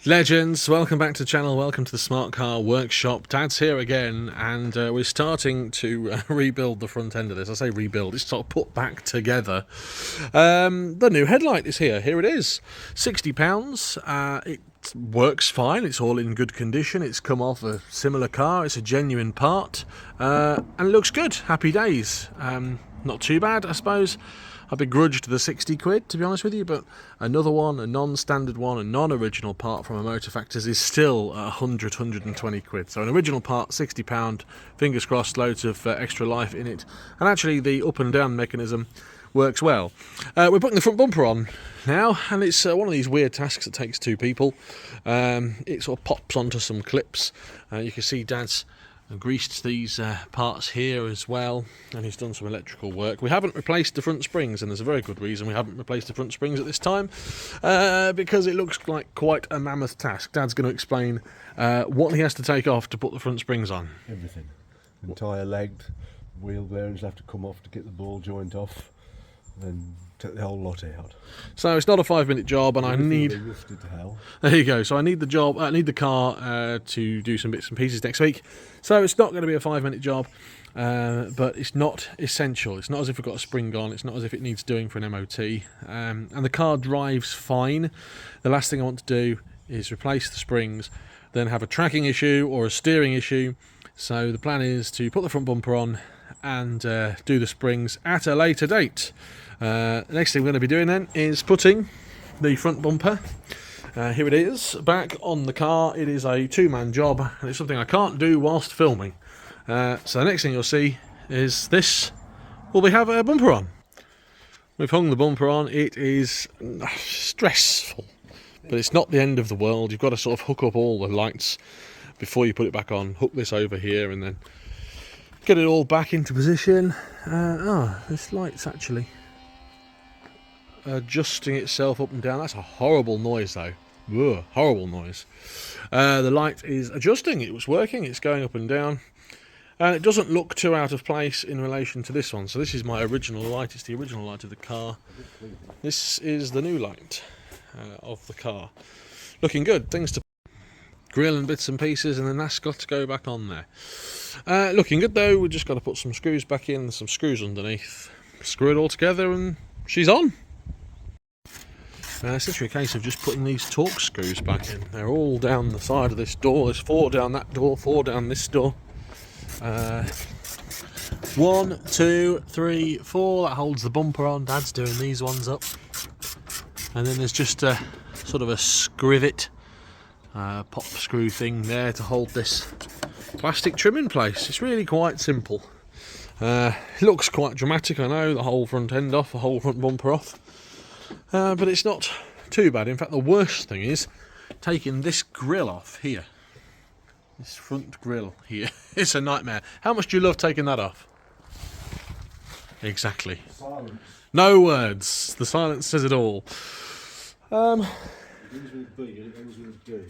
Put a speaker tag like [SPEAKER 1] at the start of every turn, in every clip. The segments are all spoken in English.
[SPEAKER 1] Legends, welcome back to the channel, welcome to the Smart Car Workshop. Dad's here again, and we're starting to rebuild the front end of this. I say rebuild, it's sort of put back together. The new headlight is here. Here it is, £60. It works fine, it's all in good condition, it's come off a similar car, it's a genuine part, and it looks good. Happy days. Not too bad, I suppose. I begrudged the 60 quid, to be honest with you, but another one, a non-standard one, a non-original part from a Motor Factors is still 120 quid. So an original part, £60, fingers crossed, loads of extra life in it. And actually the up and down mechanism works well. We're putting the front bumper on now, and it's one of these weird tasks that takes two people. It sort of pops onto some clips. You can see Dad's greased these parts here as well, and he's done some electrical work. We haven't replaced the front springs, and there's a very good reason we haven't replaced the front springs at this time, because it looks like quite a mammoth task. Dad's going to explain what he has to take off to put the front springs on.
[SPEAKER 2] Everything. Entire leg, wheel bearings have to come off to get the ball joint off, and take the whole lot out.
[SPEAKER 1] So it's not a 5-minute job, and I need...
[SPEAKER 2] To hell.
[SPEAKER 1] There you go. So I need the job. I need the car to do some bits and pieces next week. So it's not going to be a 5-minute job, but it's not essential. It's not as if we've got a spring on. It's not as if it needs doing for an MOT. And the car drives fine. The last thing I want to do is replace the springs, then have a tracking issue or a steering issue. So the plan is to put the front bumper on and do the springs at a later date. The next thing we're going to be doing then is putting the front bumper, here it is, back on the car. It is a two-man job, and it's something I can't do whilst filming. So the next thing you'll see is this. Well, we have a bumper on. We've hung the bumper on. It is stressful, but it's not the end of the world. You've got to sort of hook up all the lights before you put it back on. Hook this over here and then get it all back into position. This light's actually adjusting itself up and down. That's a horrible noise though. Ugh, horrible noise. The light is adjusting. It was working. It's going up and down, and it doesn't look too out of place in relation to this one. So this is my original light. It's the original light of the car. This is the new light of the car. Looking good. Things to grill and bits and pieces, and then that's got to go back on there. Looking good though. We've just got to put some screws back in, some screws underneath, screw it all together, and she's on. It's literally a case of just putting these Torx screws back in. They're all down the side of this door. There's 4 down that door, 4 down this door. 1, 2, 3, 4. That holds the bumper on. Dad's doing these ones up. And then there's just a sort of a scrivet, pop screw thing there to hold this plastic trim in place. It's really quite simple. It looks quite dramatic, I know, the whole front end off, the whole front bumper off. But it's not too bad. In fact, the worst thing is taking this grill off here. This front grill here. It's a nightmare. How much do you love taking that off? Exactly.
[SPEAKER 2] Silence.
[SPEAKER 1] No words. The silence says it all.
[SPEAKER 2] It begins with B and it ends with D.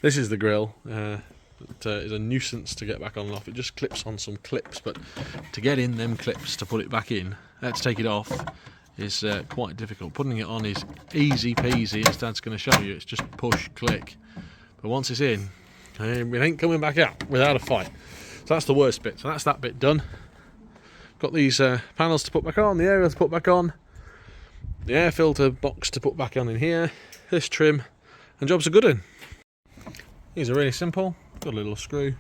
[SPEAKER 1] This is the grill. It is a nuisance to get back on and off. It just clips on some clips, but to get in them clips to put it back in, to take it off, is quite difficult. Putting it on is easy peasy, as Dad's going to show you. It's just push, click. But once it's in, it ain't coming back out without a fight. So that's the worst bit. So that's that bit done. Got these panels to put back on, the aerial to put back on, the air filter box to put back on in here, this trim, and job's a good one. These are really simple. Got a little screw,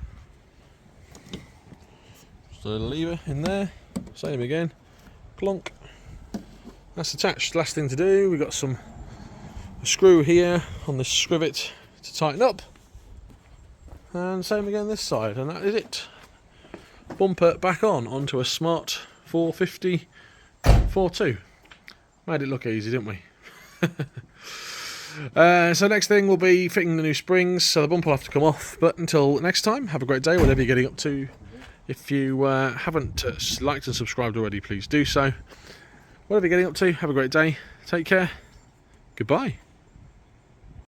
[SPEAKER 1] just a little lever in there, same again, clunk. That's attached. Last thing to do, we've got a screw here on this scrivet to tighten up, and same again this side, and that is it. Bumper back on onto a smart 450 ForTwo. Made it look easy, didn't we? So next thing will be fitting the new springs, so the bumper will have to come off. But until next time, have a great day, whatever you're getting up to. If you haven't liked and subscribed already, please do so. Whatever you're getting up to, have a great day. Take care. Goodbye.